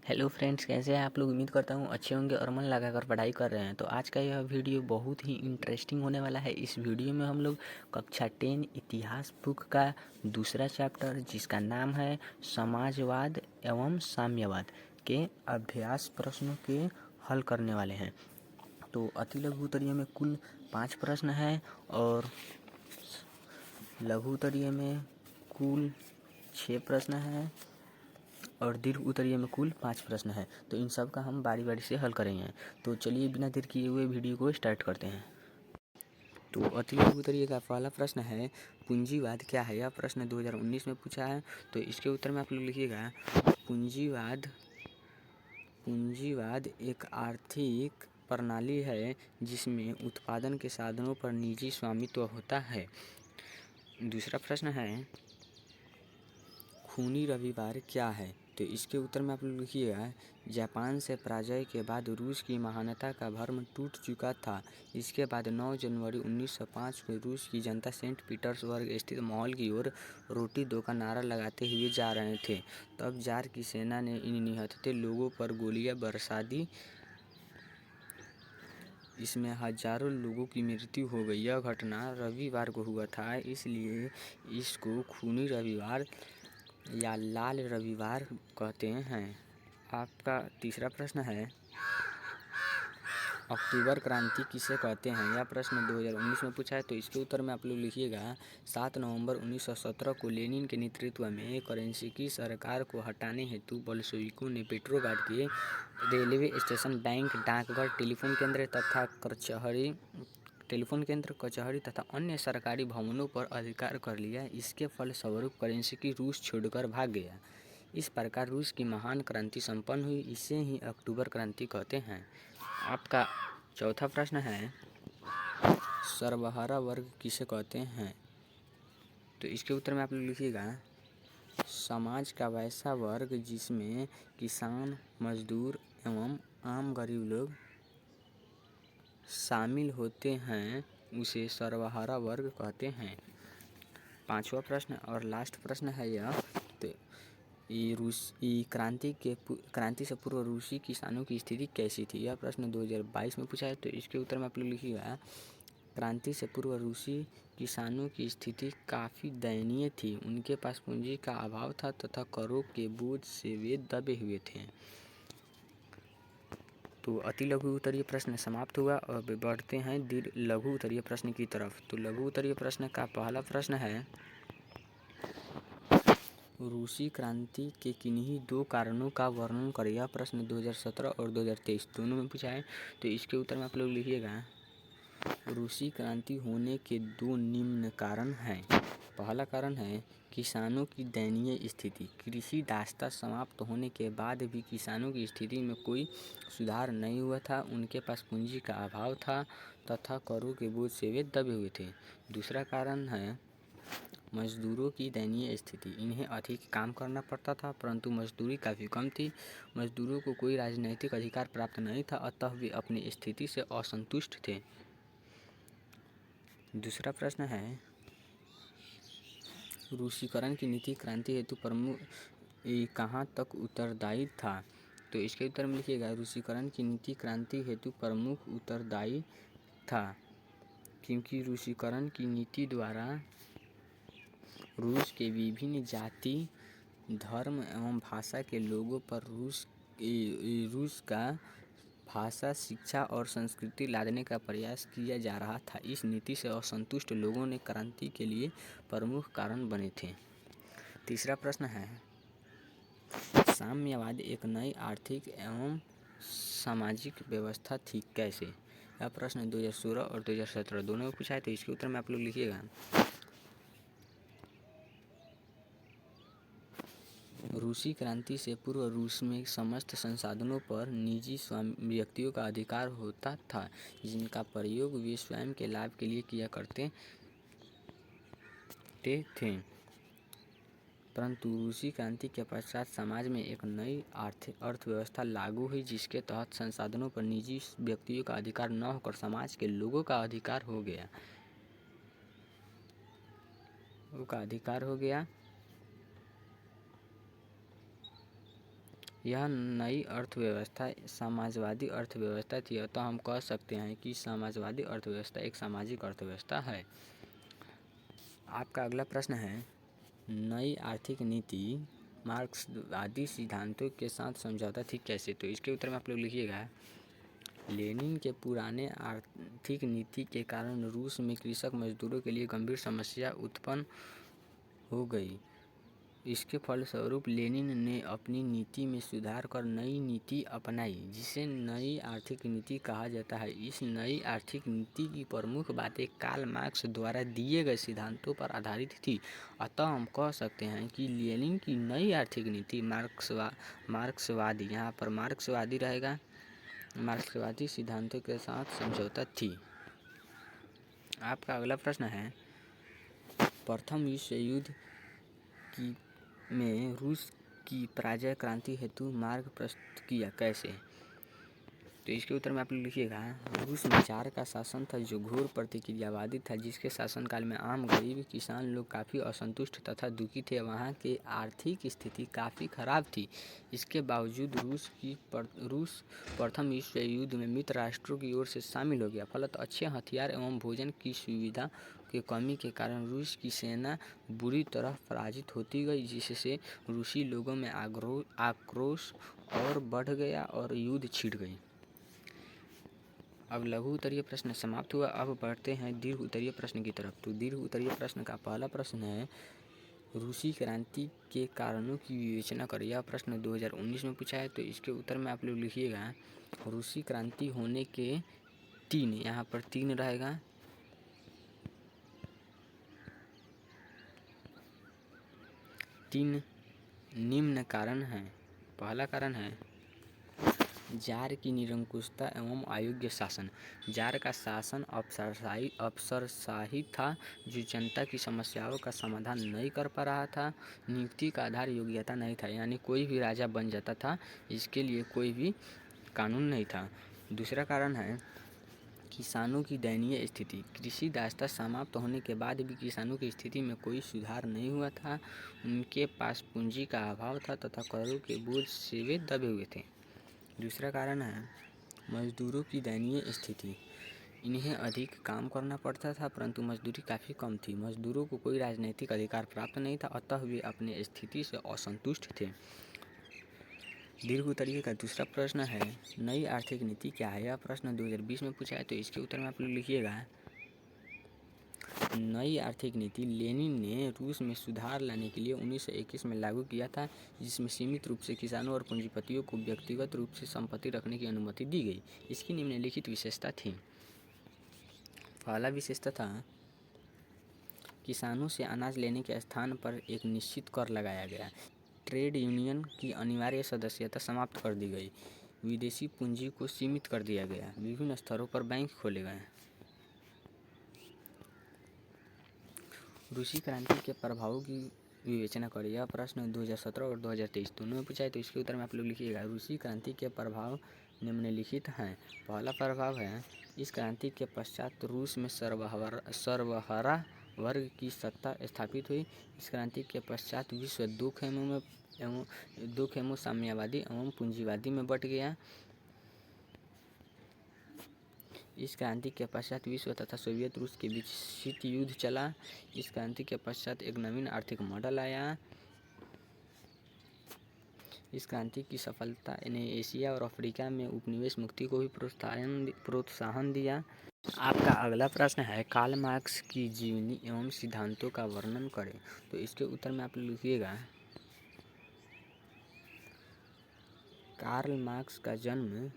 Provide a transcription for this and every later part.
Hello friends, कैसे हैं आप लोग। उम्मीद करता हूँ अच्छे होंगे और मन लगाकर पढ़ाई कर रहे हैं। तो आज का यह वीडियो बहुत ही इंटरेस्टिंग होने वाला है। इस वीडियो में हम लोग कक्षा 10 इतिहास बुक का दूसरा चैप्टर, जिसका नाम है समाजवाद एवं साम्यवाद, के अभ्यास प्रश्नों के हल करने वाले हैं। तो अति लघु उत्तरीय में कुल 5 प्रश्न हैं और लघु उत्तरीय में कुल 6 प्रश्न हैं और दीर्घ उत्तरीय में कुल 5 प्रश्न हैं। तो इन सब का हम बारी बारी से हल करेंगे। तो चलिए बिना देर किए हुए वीडियो को स्टार्ट करते हैं। तो अति लघु उत्तरीय का पहला प्रश्न है, पूंजीवाद क्या है। यह प्रश्न 2019 में पूछा है। तो इसके उत्तर में आप लोग लिखिएगा, पूंजीवाद एक आर्थिक प्रणाली है जिसमें उत्पादन के साधनों पर निजी स्वामित्व होता है। दूसरा प्रश्न है, खूनी रविवार क्या है। तो इसके उत्तर में आप लोग लिखिएगा, जापान से पराजय के बाद रूस की महानता का भ्रम टूट चुका था। इसके बाद 9 जनवरी 1905 को रूस की जनता सेंट पीटर्सबर्ग स्थित मॉल की ओर रोटी दो का नारा लगाते हुए जा रहे थे। तब जार की सेना ने इन निहत्थे लोगों पर गोलियां बरसा दी। इसमें हजारों लोगों की मृत्यु हो गई। यह घटना रविवार को हुआ था, इसलिए इसको खूनी रविवार या लाल रविवार कहते हैं। आपका तीसरा प्रश्न है, अक्टूबर क्रांति किसे कहते हैं। यह प्रश्न 2019 में पूछा है। तो इसके उत्तर में आप लोग लिखिएगा, 7 नवंबर 1917 को लेनिन के नेतृत्व में केरेंस्की सरकार को हटाने हेतु बोल्शेविकों ने पेट्रोग्राड के रेलवे स्टेशन, बैंक, डाकघर, टेलीफोन केंद्र, कचहरी तथा अन्य सरकारी भवनों पर अधिकार कर लिया। इसके फलस्वरूप केरेंस्की रूस छोड़कर भाग गया। इस प्रकार रूस की महान क्रांति संपन्न हुई। इसे ही अक्टूबर क्रांति कहते हैं। आपका चौथा प्रश्न है, सर्वहारा वर्ग किसे कहते हैं। तो इसके उत्तर में आप लोग लिखिएगा, समाज का वैसा वर्ग जिसमें किसान, मजदूर एवं आम गरीब लोग शामिल होते हैं, उसे सर्वहारा वर्ग कहते हैं। पांचवा प्रश्न और लास्ट प्रश्न है यह, तो क्रांति से पूर्व रूसी किसानों की स्थिति कैसी थी। यह प्रश्न 2022 में पूछा है। तो इसके उत्तर में आप लोग लिखिएगा, क्रांति से पूर्व रूसी किसानों की स्थिति काफ़ी दयनीय थी। उनके पास पूंजी का अभाव था तथा करों के बोझ से वे दबे हुए थे। तो अति लघु उत्तरीय प्रश्न समाप्त हुआ और बढ़ते हैं लघु उत्तरीय प्रश्न की तरफ। तो लघु उत्तरीय प्रश्न का पहला प्रश्न है, रूसी क्रांति के किन्हीं 2 कारणों का वर्णन करें। यह प्रश्न 2017 और 2023 दोनों में पूछा है। तो इसके उत्तर में आप लोग लिखिएगा, रूसी क्रांति होने के 2 निम्न कारण हैं। पहला कारण है किसानों की दयनीय स्थिति। कृषि दासता समाप्त होने के बाद भी किसानों की स्थिति में कोई सुधार नहीं हुआ था। उनके पास पूंजी का अभाव था तथा करों के बोझ से वे दबे हुए थे। दूसरा कारण है मजदूरों की दयनीय स्थिति। इन्हें अधिक काम करना पड़ता था परंतु मजदूरी काफ़ी कम थी। मजदूरों को कोई राजनैतिक अधिकार प्राप्त नहीं था, अतः वे अपनी स्थिति से असंतुष्ट थे। दूसरा प्रश्न है, रूसीकरण की नीति क्रांति हेतु प्रमुख कहाँ तक उत्तरदायी था। तो इसके उत्तर में लिखिएगा, रूसीकरण की नीति क्रांति हेतु प्रमुख उत्तरदायी था, क्योंकि रूसीकरण की नीति द्वारा रूस के विभिन्न जाति, धर्म एवं भाषा के लोगों पर रूस का भाषा, शिक्षा और संस्कृति लादने का प्रयास किया जा रहा था। इस नीति से असंतुष्ट लोगों ने क्रांति के लिए प्रमुख कारण बने थे। तीसरा प्रश्न है, साम्यवाद एक नई आर्थिक एवं सामाजिक व्यवस्था थी कैसे। यह प्रश्न 2016 और 2017 दोनों में पूछा है। तो इसके उत्तर में आप लोग लिखिएगा, रूसी क्रांति से पूर्व रूस में समस्त संसाधनों पर निजी व्यक्तियों का अधिकार होता था, जिनका प्रयोग वे स्वयं के लाभ के लिए किया करते थे। परंतु रूसी क्रांति के पश्चात समाज में एक नई अर्थव्यवस्था लागू हुई, जिसके तहत संसाधनों पर निजी व्यक्तियों का अधिकार न होकर समाज के लोगों का अधिकार हो गया। यह नई अर्थव्यवस्था समाजवादी अर्थव्यवस्था थी, अतः हम कह सकते हैं कि समाजवादी अर्थव्यवस्था एक सामाजिक अर्थव्यवस्था है। आपका अगला प्रश्न है, नई आर्थिक नीति मार्क्सवादी सिद्धांतों के साथ समझौता थी कैसे? तो इसके उत्तर में आप लोग लिखिएगा, लेनिन के पुराने आर्थिक नीति के कारण रूस में कृषक मजदूरों के लिए गंभीर समस्या उत्पन्न हो गई। इसके फलस्वरूप लेनिन ने अपनी नीति में सुधार कर नई नीति अपनाई, जिसे नई आर्थिक नीति कहा जाता है। इस नई आर्थिक नीति की प्रमुख बातें कार्ल मार्क्स द्वारा दिए गए सिद्धांतों पर आधारित थी, अतः हम कह सकते हैं कि लेनिन की नई आर्थिक नीति मार्क्सवादी, यहाँ पर मार्क्सवादी रहेगा, मार्क्सवादी सिद्धांतों के साथ समझौता थी। आपका अगला प्रश्न है, प्रथम विश्व युद्ध में रूस की पराजय क्रांति हेतु मार्ग प्रशस्त किया कैसे? तो इसके उत्तर में आप लोग लिखिएगा, रूस में जार का शासन था जो घोर प्रतिक्रियावादी था, जिसके शासनकाल में आम गरीब किसान लोग काफ़ी असंतुष्ट तथा दुखी थे। वहाँ की आर्थिक स्थिति काफ़ी खराब थी। इसके बावजूद रूस प्रथम विश्व युद्ध में मित्र राष्ट्रों की ओर से शामिल हो गया। फलतः अच्छे हथियार एवं भोजन की सुविधा की कमी के कारण रूस की सेना बुरी तरह पराजित होती गई, जिससे रूसी लोगों में आक्रोश और बढ़ गया और युद्ध छिड़ गई। अब लघु उत्तरीय प्रश्न समाप्त हुआ। अब बढ़ते हैं दीर्घ उत्तरीय प्रश्न की तरफ। तो दीर्घ उत्तरीय प्रश्न का पहला प्रश्न है, रूसी क्रांति के कारणों की विवेचना करें। यह प्रश्न 2019 में पूछा है। तो इसके उत्तर में आप लोग लिखिएगा, रूसी क्रांति होने के तीन, यहाँ पर तीन रहेगा, तीन निम्न कारण हैं। पहला कारण है जार की निरंकुशता एवं अयोग्य शासन। जार का शासन अफसरशाही था, जो जनता की समस्याओं का समाधान नहीं कर पा रहा था। नियुक्ति का आधार योग्यता नहीं था, यानी कोई भी राजा बन जाता था, इसके लिए कोई भी कानून नहीं था। दूसरा कारण है किसानों की दयनीय स्थिति। कृषि दासता समाप्त होने के बाद भी किसानों की स्थिति में कोई सुधार नहीं हुआ था। उनके पास पूंजी का अभाव था तथा करों के बोझ से वे दबे हुए थे। दूसरा कारण है मजदूरों की दयनीय स्थिति। इन्हें अधिक काम करना पड़ता था, परंतु मजदूरी काफ़ी कम थी। मजदूरों को कोई राजनीतिक अधिकार प्राप्त नहीं था, अतः वे अपने स्थिति से असंतुष्ट थे। दीर्घ उत्तरीय का दूसरा प्रश्न है, नई आर्थिक नीति क्या है? यह प्रश्न 2020 में पूछा है। तो इसके उत्तर में आप लोग लिखिएगा, नई आर्थिक नीति लेनिन ने रूस में सुधार लाने के लिए 1921 में लागू किया था, जिसमें सीमित रूप से किसानों और पूंजीपतियों को व्यक्तिगत रूप से संपत्ति रखने की अनुमति दी गई। इसकी निम्नलिखित विशेषता थी। पहला विशेषता था, किसानों से अनाज लेने के स्थान पर एक निश्चित कर लगाया गया। ट्रेड यूनियन की अनिवार्य सदस्यता समाप्त कर दी गई। विदेशी पूंजी को सीमित कर दिया गया। विभिन्न स्तरों पर बैंक खोले गए। रूसी क्रांति के प्रभावों की विवेचना करें। यह प्रश्न 2017 और 2023 दोनों में पूछा है। तो इसके उत्तर में आप लोग लिखिएगा, रूसी क्रांति के प्रभाव निम्नलिखित हैं। पहला प्रभाव है, इस क्रांति के पश्चात रूस में सर्वहारा वर्ग की सत्ता स्थापित हुई। इस क्रांति के पश्चात विश्व दो खेमों साम्यवादी एवं पूंजीवादी में बंट गया। इस क्रांति के पश्चात विश्व तथा सोवियत रूस के बीच शीत युद्ध चला। इस क्रांति के पश्चात एक नवीन आर्थिक मॉडल आया। इस क्रांति की सफलता ने एशिया और अफ्रीका में उपनिवेश मुक्ति को भी प्रोत्साहन दिया। आपका अगला प्रश्न है, कार्ल मार्क्स की जीवनी एवं सिद्धांतों का वर्णन करें। तो इसके उत्तर में आप लिखिएगा, कार्ल मार्क्स का जन्म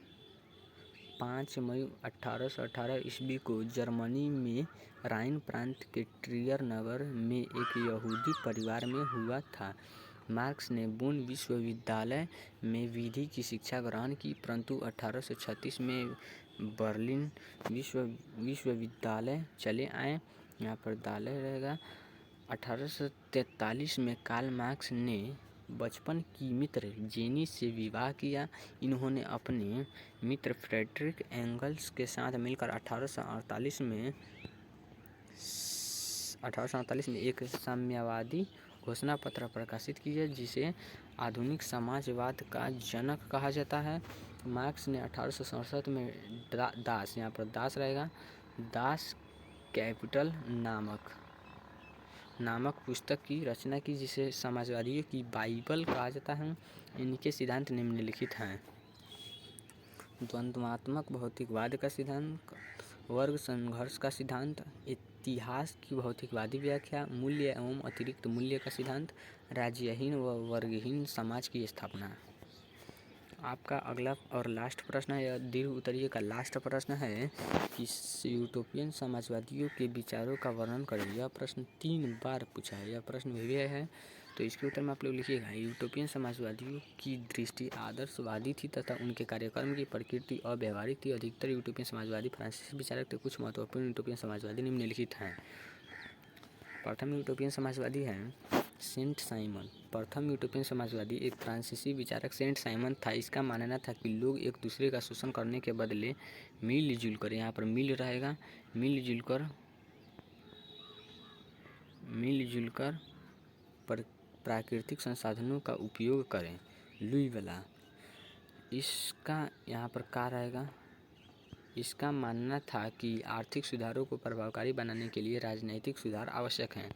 5 मई 1818 ईस्वी को जर्मनी में राइन प्रांत के ट्रियर नगर में एक यहूदी परिवार में हुआ था। मार्क्स ने बोन विश्वविद्यालय में विधि की शिक्षा ग्रहण की, परंतु 1836 में बर्लिन विश्वविद्यालय चले आए। यहाँ पर दाले रहेगा। 1843 में कार्ल मार्क्स ने बचपन की मित्र जेनी से विवाह किया। इन्होंने अपने मित्र फ्रेडरिक एंगल्स के साथ मिलकर 1848 में एक साम्यवादी घोषणा पत्र प्रकाशित किया जिसे आधुनिक समाजवाद का जनक कहा जाता है। मार्क्स ने 1867 में दास, यहाँ पर दास रहेगा, दास कैपिटल नामक पुस्तक की रचना की जिसे समाजवादियों की बाइबल कहा जाता है। इनके सिद्धांत निम्नलिखित हैं: द्वंद्वात्मक भौतिकवाद का सिद्धांत, वर्ग संघर्ष का सिद्धांत, इतिहास की भौतिकवादी व्याख्या, मूल्य एवं अतिरिक्त मूल्य का सिद्धांत, राज्यहीन व वर्गहीन समाज की स्थापना। आपका अगला और लास्ट प्रश्न है, दीर्घ उत्तरीय का लास्ट प्रश्न है कि यूटोपियन समाजवादियों के विचारों का वर्णन करें। यह प्रश्न 3 बार पूछा है, यह प्रश्न भी है, तो इसके उत्तर में आप लोग लिखिएगा। यूटोपियन समाजवादियों की दृष्टि आदर्शवादी थी तथा उनके कार्यक्रम की प्रकृति अव्यवहारिक थी। अधिकतर यूटोपियन समाजवादी फ्रांसीसी विचारक थे। कुछ महत्वपूर्ण यूटोपियन समाजवादी निम्नलिखित हैं। प्रथम यूटोपियन समाजवादी हैं सेंट साइमन। प्रथम यूटोपियन समाजवादी एक फ्रांसीसी विचारक सेंट साइमन था। इसका मानना था कि लोग एक दूसरे का शोषण करने के बदले मिलजुल कर, यहाँ पर मिल रहेगा, मिलजुल कर प्राकृतिक संसाधनों का उपयोग करें। लुई वाला, इसका यहाँ पर क्या रहेगा, इसका मानना था कि आर्थिक सुधारों को प्रभावकारी बनाने के लिए राजनीतिक सुधार आवश्यक हैं।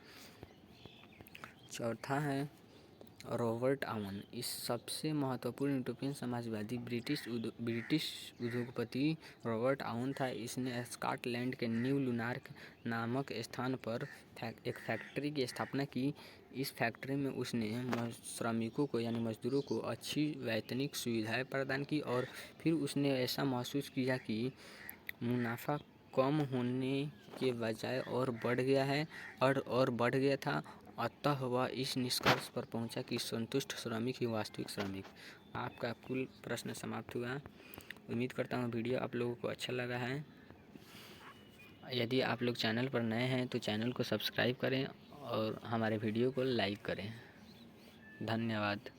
चौथा है रॉबर्ट आवन। इस सबसे महत्वपूर्ण यूटोपियन समाजवादी ब्रिटिश उद्योगपति रॉबर्ट आवन था। इसने स्कॉटलैंड के न्यू लुनार्क नामक स्थान पर एक फैक्ट्री की स्थापना की। इस फैक्ट्री में उसने श्रमिकों को यानी मजदूरों को अच्छी वैतनिक सुविधाएं प्रदान की और फिर उसने ऐसा महसूस किया कि मुनाफा कम होने के बजाय और बढ़ गया था। अतः वह इस निष्कर्ष पर पहुंचा कि संतुष्ट श्रमिक ही वास्तविक श्रमिक। आपका कुल प्रश्न समाप्त हुआ। उम्मीद करता हूँ वीडियो आप लोगों को अच्छा लगा है। यदि आप लोग चैनल पर नए हैं तो चैनल को सब्सक्राइब करें और हमारे वीडियो को लाइक करें। धन्यवाद।